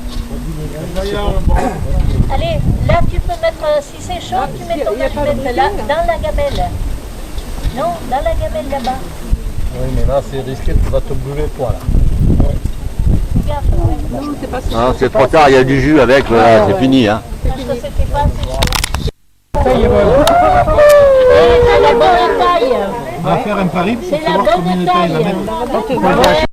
Allez, là tu peux mettre, si c'est chaud, tu mets ton allumette là, dans la gamelle. Non, dans la gamelle là-bas. Oui, mais là, c'est risqué, tu vas te brûler toi, là. Ah, c'est trop tard, il y a du jus avec, voilà, c'est fini. Hein. Parce que c'était pas assez chaud. C'est la bonne taille. On va faire un pari pour C'est la savoir combien bonne de taille taille. il va mettre.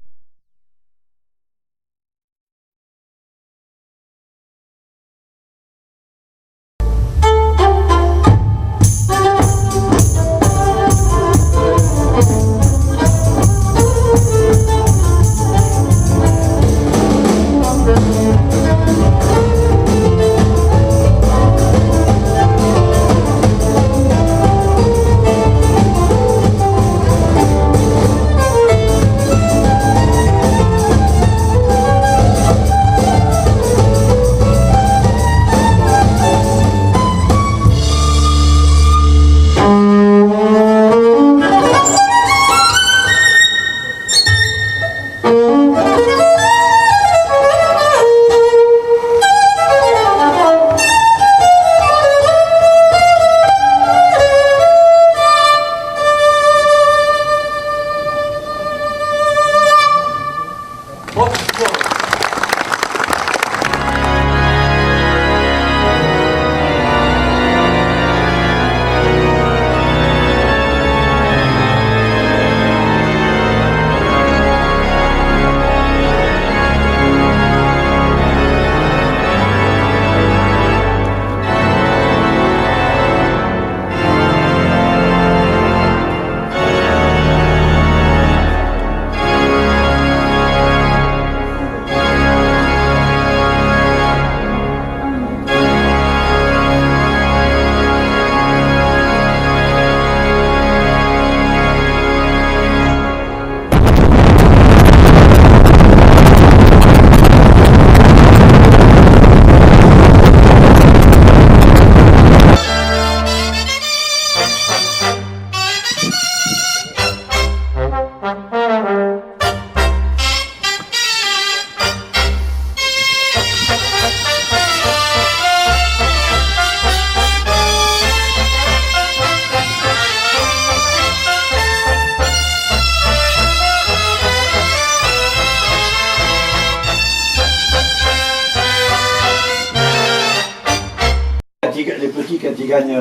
Les petits, quand ils gagnent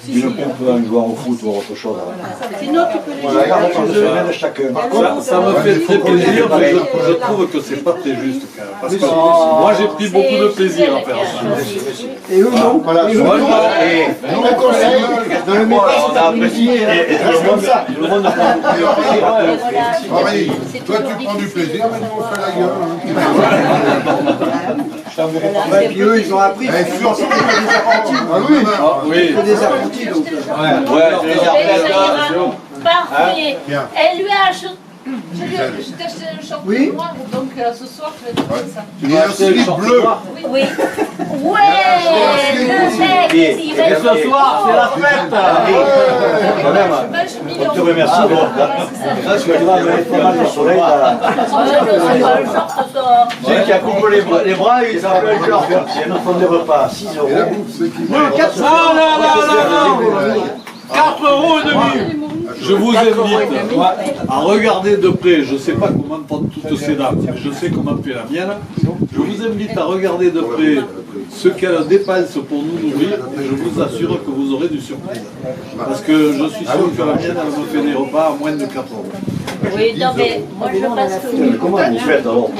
une coupe, un joueur au foot ou autre chose. Sinon, tu peux les Regarde, on se mène chacun. Ça me fait très plaisir, mais je trouve que c'est pas très juste quand même. Parce que moi j'ai pris beaucoup de plaisir à faire ça. Et eux non. Voilà, Et eux non. nous on conseille, dans le métier, c'est apprécié, reste comme ça. Tout le monde prend du plaisir. Marie, toi tu prends du plaisir, mais tu me fais la gueule. Et puis eux, ils ont appris. Surtout des apprentis. Ah oui, des apprentis donc. Ouais, des apprentis. Parfait. Bien. Elle lui a acheté. Je t'ai acheté un short noir, donc ce soir tu vas te ça. Tu vas acheter le bleu. Oui. Ouais, le mec, il va être ce soir, c'est la fête. Quand même, on te remercie. Parce que tu vas me mettre mal le soleil. Celui qui a coupé les bras, il s'appelle le short. C'est notre fond de repas, 6 €. 4 € et demi. Je vous invite à regarder de près, je ne sais pas comment prendre toutes ces dames, mais je sais comment fait la mienne. Je vous invite à regarder de près ce qu'elle dépense pour nous nourrir et je vous assure que vous aurez du surprise. Parce que je suis sûr que la mienne, elle me fait des repas à moins de 4 euros. Oui, non mais moi je pense que... Comment vous faites alors?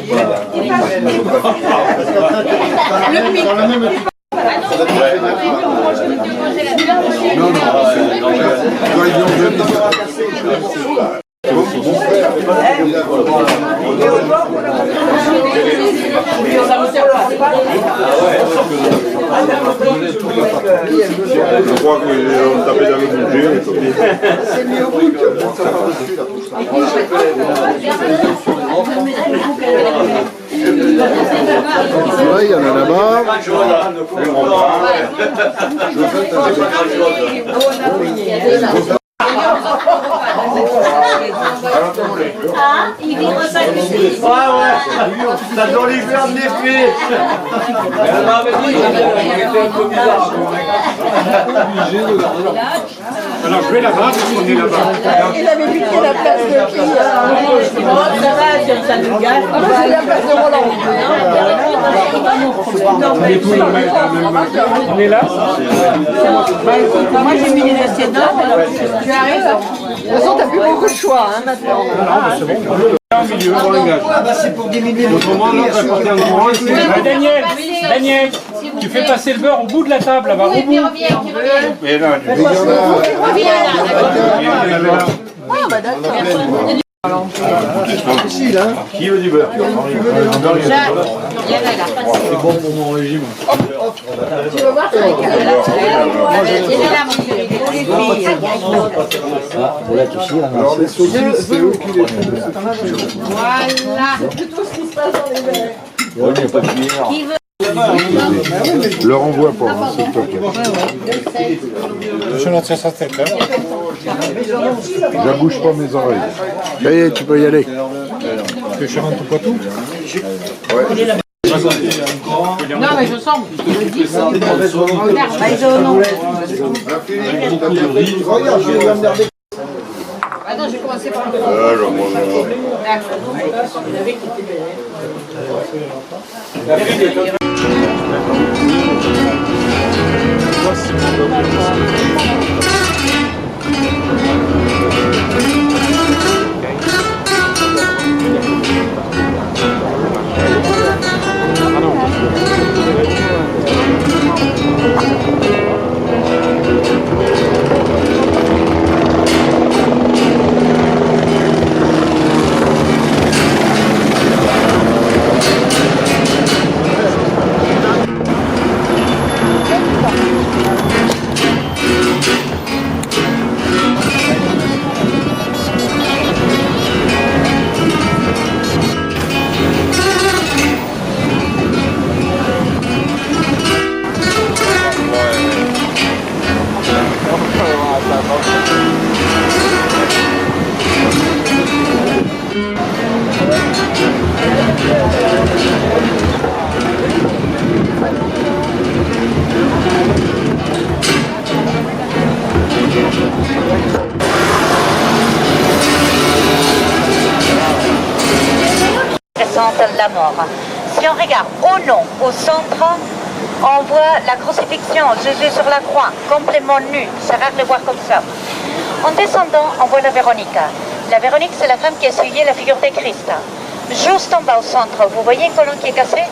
Je crois qu'on tapait dans le budget. C'est mieux au bout que il y en a là-bas. Ah, il vivre ça que c'est. Ça doit lui faire de l'effet. Alors je vais là-bas, parce qu'on est là-bas. Il avait piqué la place de qui? Ça va, ça nous gâche. Ah, c'est la place de Roland. On est là. Moi j'ai mis les assiettes là. Tu arrives. De toute façon, t'as plus beaucoup de choix maintenant. Milieu, on engage. C'est pour diminuer le Autrement, l'autre va porter un courant ici. Daniel, tu fais passer le beurre au bout de la table, là-bas, au bout. Mais non, Qui veut du beurre? C'est bon pour mon régime. Tu veux voir ça avec voilà. Tout ce qui se passe dans les verres. Qui veut? Leur envoie pas, s'il te plaît. je note sa tête. Je bouge pas mes oreilles. Ça y est, tu peux y aller. Que je rentre pas tout. Non, mais je sens. Je le dis. Regarde, non. Regarde, je vais regarder. Attends, j'ai commencé par le la mort. Si on regarde au nom, au centre, on voit la crucifixion, Jésus sur la croix, complètement nu, c'est rare de le voir comme ça. En descendant, on voit la Véronique. La Véronique, c'est la femme qui a essuyé la figure de Christ. Juste en bas au centre, vous voyez une colonne qui est cassée?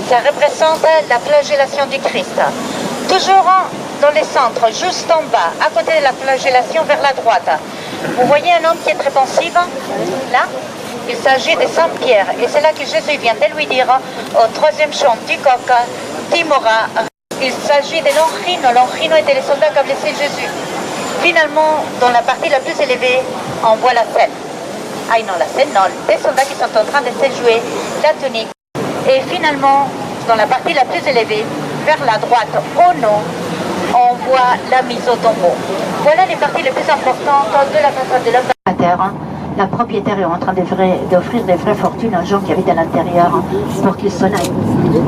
Ça représente la flagellation du Christ. Toujours dans les centres, juste en bas, à côté de la flagellation vers la droite, vous voyez un homme qui est très pensif, là? Il s'agit de Saint Pierre, et c'est là que Jésus vient de lui dire au troisième chant du coq, Timora. Il s'agit de l'Onrino. L'Onrino était les soldats qui ont blessé Jésus. Finalement, dans la partie la plus élevée, on voit la scène. Ah non, la scène, non, des soldats qui sont en train de se jouer la tunique. Et finalement, dans la partie la plus élevée, vers la droite, au nom, on voit la mise au tombeau. Voilà les parties les plus importantes de la façade de l'homme à terre. La propriétaire est en train d'offrir des vraies fortunes aux gens qui habitent à l'intérieur pour qu'ils s'en aillent.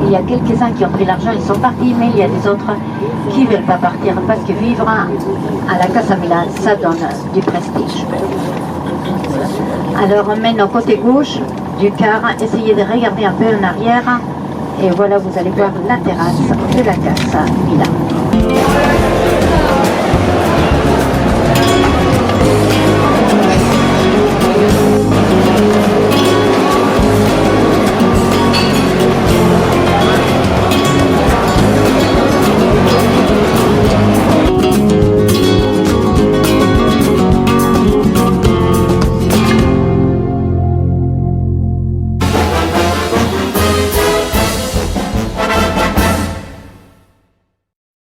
Il y a quelques-uns qui ont pris l'argent, ils sont partis, mais il y a des autres qui ne veulent pas partir parce que vivre à la Casa Milan, ça donne du prestige. Alors maintenant côté gauche du car, essayez de regarder un peu en arrière et voilà, vous allez voir la terrasse de la Casa Milan.